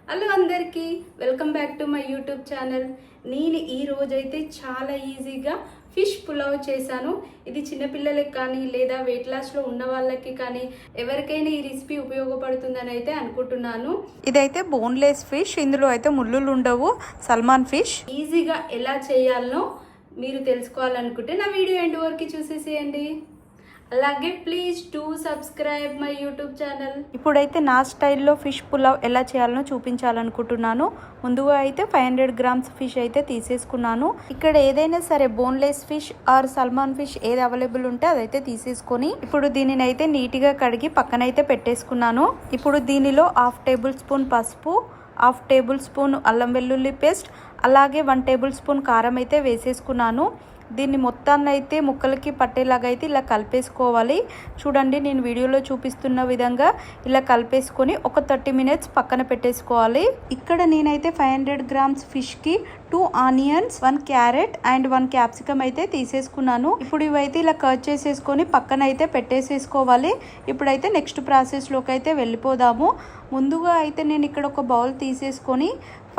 Hello అందరికీ welcome back to my YouTube channel. నేను ఈ రోజైతే చాలా ఈజీగా ఫిష్ పులావ్ చేశాను. ఇది చిన్నపిల్లలకి కానీ లేదా వెయిట్ లాస్లో ఉన్న వాళ్ళకి కానీ ఎవరికైనా ఈ రెసిపీ ఉపయోగపడుతుందని అయితే అనుకుంటున్నాను. ఇదైతే బోన్లెస్ ఫిష్, ఇందులో అయితే ముళ్ళులు ఉండవు. సల్మాన్ ఫిష్ ఈజీగా ఎలా చేయాలనో మీరు తెలుసుకోవాలనుకుంటే నా వీడియో ఎండ్ వరకు చూసేసేయండి. అలాగే please to subscribe my YouTube channel. ఇప్పుడైతే నా స్టైల్లో ఫిష్ పులావ్ ఎలా చేయాలనో చూపించాలనుకుంటున్నాను. ముందుగా అయితే 500 గ్రామ్స్ ఫిష్ అయితే తీసేసుకున్నాను. ఇక్కడ ఏదైనా సరే boneless fish or salmon fish ఏది అవైలబుల్ ఉంటే అదైతే తీసేసుకొని ఇప్పుడు దీనిని అయితే నీట్గా కడిగి పక్కనైతే పెట్టేసుకున్నాను. ఇప్పుడు దీనిలో 1/2 టేబుల్ స్పూన్ పసుపు, 1/2 టేబుల్ స్పూన్ అల్లం వెల్లుల్లి పేస్ట్, అలాగే 1 టేబుల్ స్పూన్ కారం అయితే వేసేసుకున్నాను. దీన్ని మొత్తాన్ని అయితే ముక్కలకి పట్టేలాగా అయితే ఇలా కలిపేసుకోవాలి. చూడండి, నేను వీడియోలో చూపిస్తున్న విధంగా ఇలా కలిపేసుకొని ఒక 30 మినిట్స్ పక్కన పెట్టేసుకోవాలి. ఇక్కడ నేనైతే 500 గ్రామ్స్ ఫిష్కి 2 ఆనియన్స్, 1 క్యారెట్ అండ్ 1 క్యాప్సికమ్ అయితే తీసేసుకున్నాను. ఇప్పుడు ఇవైతే ఇలా కట్ చేసేసుకొని పక్కన అయితే పెట్టేసేసుకోవాలి. ఇప్పుడైతే నెక్స్ట్ ప్రాసెస్లోకి అయితే వెళ్ళిపోదాము. ముందుగా అయితే నేను ఇక్కడ ఒక బౌల్ తీసేసుకొని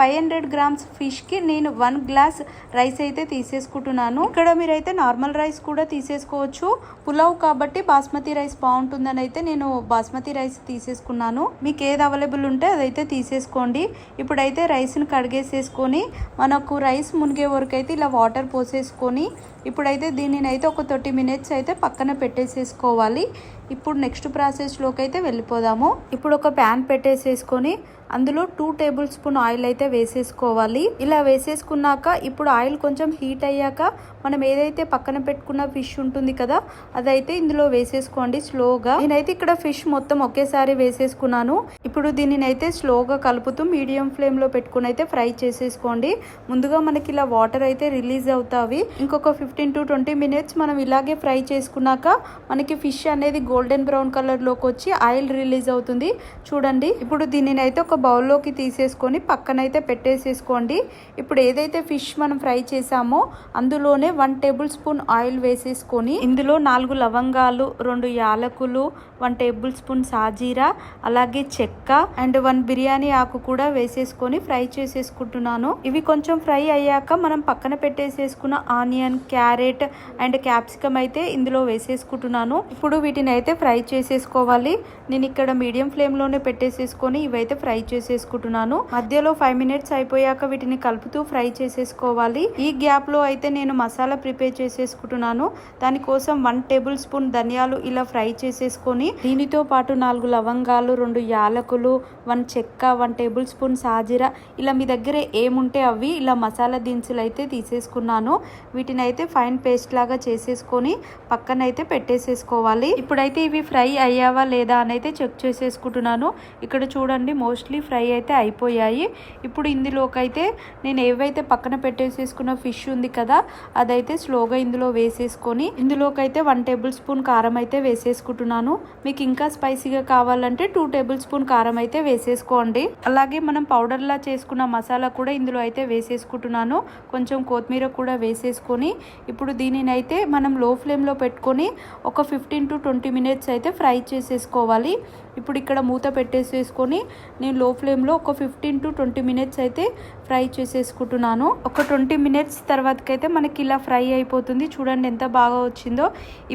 500 గ్రామ్స్ ఫిష్కి నేను 1 గ్లాస్ రైస్ అయితే తీసేసుకుంటున్నాను. ఇక్కడ మీరైతే నార్మల్ రైస్ కూడా తీసేసుకోవచ్చు. పులావ్ కాబట్టి బాస్మతి రైస్ బాగుంటుందని అయితే నేను బాస్మతి రైస్ తీసేసుకున్నాను. మీకు ఏది అవైలబుల్ ఉంటే అదైతే తీసేసుకోండి. ఇప్పుడైతే రైస్ని కడిగేసేసుకొని మనకు రైస్ మునిగే వరకు అయితే ఇలా వాటర్ పోసేసుకొని ఇప్పుడైతే దీనిని అయితే ఒక 30 మినిట్స్ అయితే పక్కన పెట్టేసేసుకోవాలి. ఇప్పుడు నెక్స్ట్ ప్రాసెస్లోకి అయితే వెళ్ళిపోదాము. ఇప్పుడు ఒక ప్యాన్ పెట్టేసేసుకొని అందులో 2 టేబుల్ స్పూన్ ఆయిల్ అయితే వేసేసుకోవాలి. ఇలా వేసేసుకున్నాక ఇప్పుడు ఆయిల్ కొంచెం హీట్ అయ్యాక మనం ఏదైతే పక్కన పెట్టుకున్న ఫిష్ ఉంటుంది కదా అదైతే ఇందులో వేసేసుకోండి స్లోగా. నేనైతే ఇక్కడ ఫిష్ మొత్తం ఒకేసారి వేసేసుకున్నాను. ఇప్పుడు దీనిని అయితే స్లోగా కలుపుతూ మీడియం ఫ్లేమ్ లో పెట్టుకుని అయితే ఫ్రై చేసేసుకోండి. ముందుగా మనకి ఇలా వాటర్ అయితే రిలీజ్ అవుతాయి. ఇంకొక 15 to 20 మినిట్స్ మనం ఇలాగే ఫ్రై చేసుకున్నాక మనకి ఫిష్ అనేది గోల్డెన్ బ్రౌన్ కలర్ లోకి వచ్చి ఆయిల్ రిలీజ్ అవుతుంది. చూడండి, ఇప్పుడు దీనిని అయితే ఒక బౌల్లోకి తీసేసుకొని పక్కనైతే పెట్టేసేసుకోండి. ఇప్పుడు ఏదైతే ఫిష్ మనం ఫ్రై చేసామో అందులోనే 1 టేబుల్ స్పూన్ ఆయిల్ వేసేసుకొని ఇందులో 4 లవంగాలు, 2 యాలకులు, 1 టేబుల్ స్పూన్ సాజీరా, అలాగే చెక్క అండ్ 1 బిర్యానీ ఆకు కూడా వేసేసుకొని ఫ్రై చేసేసుకుంటున్నాను. ఇవి కొంచెం ఫ్రై అయ్యాక మనం పక్కన పెట్టేసేసుకున్న ఆనియన్, క్యారెట్ అండ్ క్యాప్సికమ్ అయితే ఇందులో వేసేసుకుంటున్నాను. ఇప్పుడు వీటిని అయితే ఫ్రై చేసేసుకోవాలి. నేను ఇక్కడ మీడియం ఫ్లేమ్ లోనే పెట్టేసేసుకొని ఇవైతే ఫ్రై చేసేసుకుంటున్నాను. మధ్యలో 5 మినిట్స్ అయిపోయాక వీటిని కలుపుతూ ఫ్రై చేసేసుకోవాలి. ఈ గ్యాప్ లో అయితే నేను మసాలా ప్రిపేర్ చేసేసుకుంటున్నాను. దానికోసం 1 టేబుల్ స్పూన్ ధనియాలు ఇలా ఫ్రై చేసేసుకొని దీనితో పాటు 4 లవంగాలు, 2 యాలకులు, 1 చెక్క, 1 టేబుల్ స్పూన్ సాజీరా ఇలా మీ దగ్గర ఏముంటే అవి ఇలా మసాలా దినుసులు అయితే తీసేసుకున్నాను. వీటిని అయితే ఫైన్ పేస్ట్ లాగా చేసేసుకొని పక్కన అయితే పెట్టేసేసుకోవాలి. ఇప్పుడైతే ఇవి ఫ్రై అయ్యావా లేదా అని అయితే చెక్ చేసేసుకుంటున్నాను. ఇక్కడ చూడండి, మోస్ట్లీ ఫ్రై అయితే అయిపోయాయి. ఇప్పుడు ఇందులోకి అయితే నేను ఏవైతే పక్కన పెట్టేసేసుకున్న ఫిష్ ఉంది కదా అదైతే స్లోగా ఇందులో వేసేసుకొని ఇందులోకి అయితే 1 టేబుల్ స్పూన్ కారం అయితే వేసేసుకుంటున్నాను. మీకు ఇంకా స్పైసీగా కావాలంటే 2 టేబుల్ స్పూన్ కారం అయితే వేసేసుకోండి. అలాగే మనం పౌడర్లా చేసుకున్న మసాలా కూడా ఇందులో అయితే వేసేసుకుంటున్నాను. కొంచెం కొత్తిమీర కూడా వేసేసుకొని ఇప్పుడు దీనిని అయితే మనం లో ఫ్లేమ్లో పెట్టుకొని ఒక 15 to 20 మినిట్స్ అయితే ఫ్రై చేసేసుకోవాలి. ఇప్పుడు ఇక్కడ మూత పెట్టేసేసుకొని నేను లో ఫ్లేమ్లో ఒక 15 to 20 మినిట్స్ అయితే ఫ్రై చేసేసుకుంటున్నాను. ఒక 20 మినిట్స్ తర్వాతకైతే మనకి ఇలా ఫ్రై అయిపోతుంది. చూడండి ఎంత బాగా వచ్చిందో.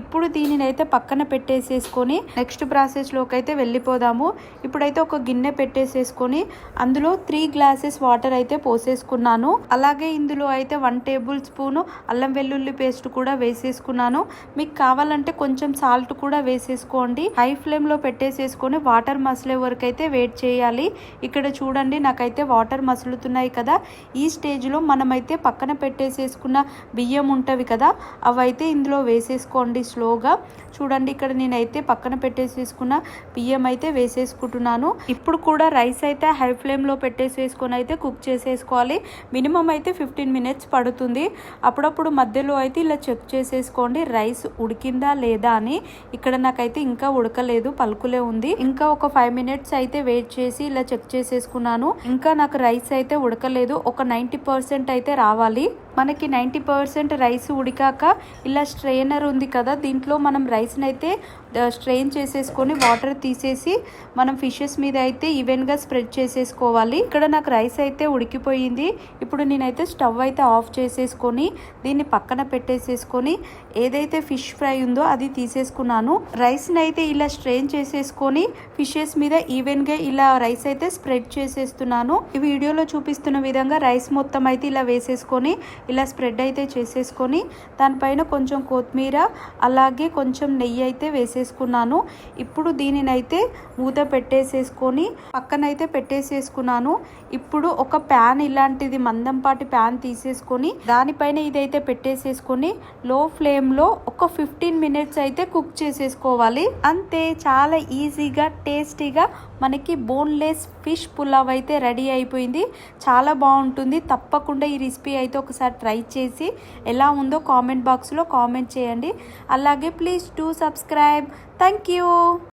ఇప్పుడు దీనిని అయితే పక్కన పెట్టేసేసుకొని నెక్స్ట్ ప్రాసెస్లోకి అయితే వెళ్ళిపోదాము. ఇప్పుడైతే ఒక గిన్నె పెట్టేసేసుకొని అందులో 3 గ్లాసెస్ వాటర్ అయితే పోసేసుకున్నాను. అలాగే ఇందులో అయితే 1 టేబుల్ స్పూన్ అల్లం వెల్లుల్లి పేస్ట్ కూడా వేసేసుకున్నాను. మీకు కావాలంటే కొంచెం సాల్ట్ కూడా వేసేసుకోండి. హై ఫ్లేమ్లో పెట్టేసేసుకొని వాటర్ మసలే వరకు అయితే వెయిట్ చేయాలి. ఇక్కడ చూడండి, నాకైతే వాటర్ మసులుతున్నాయి కదా. ఈ స్టేజ్లో మనమైతే పక్కన పెట్టేసేసుకున్న బియ్యం ఉంటవి కదా అవైతే ఇందులో వేసేసుకోండి స్లోగా. చూడండి, ఇక్కడ నేనైతే పక్కన పెట్టేసేసుకున్న బియ్యం అయితే వేసేసుకుంటున్నాను. ఇప్పుడు కూడా రైస్ అయితే హై ఫ్లేమ్లో పెట్టేసేసుకొని అయితే కుక్ చేసేసుకోవాలి. మినిమం అయితే 15 మినిట్స్ పడుతుంది. అప్పుడప్పుడు మధ్యలో అయితే ఇలా చెక్ చేసేసుకోండి రైస్ ఉడికిందా లేదా అని. ఇక్కడ నాకైతే ఇంకా ఉడకలేదు, పలుకులే ఉంది. ఇంకా ఒక 5 మినిట్స్ అయితే వెయిట్ చేసి ఇలా చెక్ చేసేసుకున్నాను. ఇంకా నాకు రైస్ అయితే ఉడకలేదు, ఒక 90% అయితే రావాలి. మనకి 90% రైస్ ఉడికాక ఇలా స్ట్రెయినర్ ఉంది కదా, దీంట్లో మనం రైస్ని అయితే స్ట్రెయిన్ చేసేసుకొని వాటర్ తీసేసి మనం ఫిషెస్ మీద అయితే ఈవెన్గా స్ప్రెడ్ చేసేసుకోవాలి. ఇక్కడ నాకు రైస్ అయితే ఉడికిపోయింది. ఇప్పుడు నేనైతే స్టవ్ అయితే ఆఫ్ చేసేసుకొని దీన్ని పక్కన పెట్టేసేసుకొని ఏదైతే ఫిష్ ఫ్రై ఉందో అది తీసేసుకున్నాను. రైస్ని అయితే ఇలా స్ట్రెయిన్ చేసేసుకొని ఫిషెస్ మీద ఈవెన్గా ఇలా రైస్ అయితే స్ప్రెడ్ చేసేస్తున్నాను. ఈ వీడియోలో చూపిస్తున్న విధంగా రైస్ మొత్తం అయితే ఇలా వేసేసుకొని ఇలా స్ప్రెడ్ అయితే చేసేసుకొని దానిపైన కొంచెం కొత్తిమీర అలాగే కొంచెం నెయ్యి అయితే వేసేసుకున్నాను. ఇప్పుడు దీనినైతే మూత పెట్టేసేసుకొని పక్కనైతే పెట్టేసేసుకున్నాను. ఇప్పుడు ఒక ప్యాన్, ఇలాంటిది మందంపాటి ప్యాన్ తీసేసుకొని దానిపైన ఇదైతే పెట్టేసేసుకొని లో ఫ్లేమ్లో ఒక 15 మినిట్స్ అయితే కుక్ చేసేసుకోవాలి. అంతే, చాలా ఈజీగా టేస్టీగా మనకి బోన్లెస్ ఫిష్ పులావ్ అయితే రెడీ అయిపోయింది. చాలా బాగుంటుంది. తప్పకుండా ఈ రెసిపీ అయితే ఒకసారి ట్రై చేసి ఎలా ఉందో కామెంట్ బాక్స్లో కామెంట్ చేయండి. అలాగే please do subscribe. Thank you.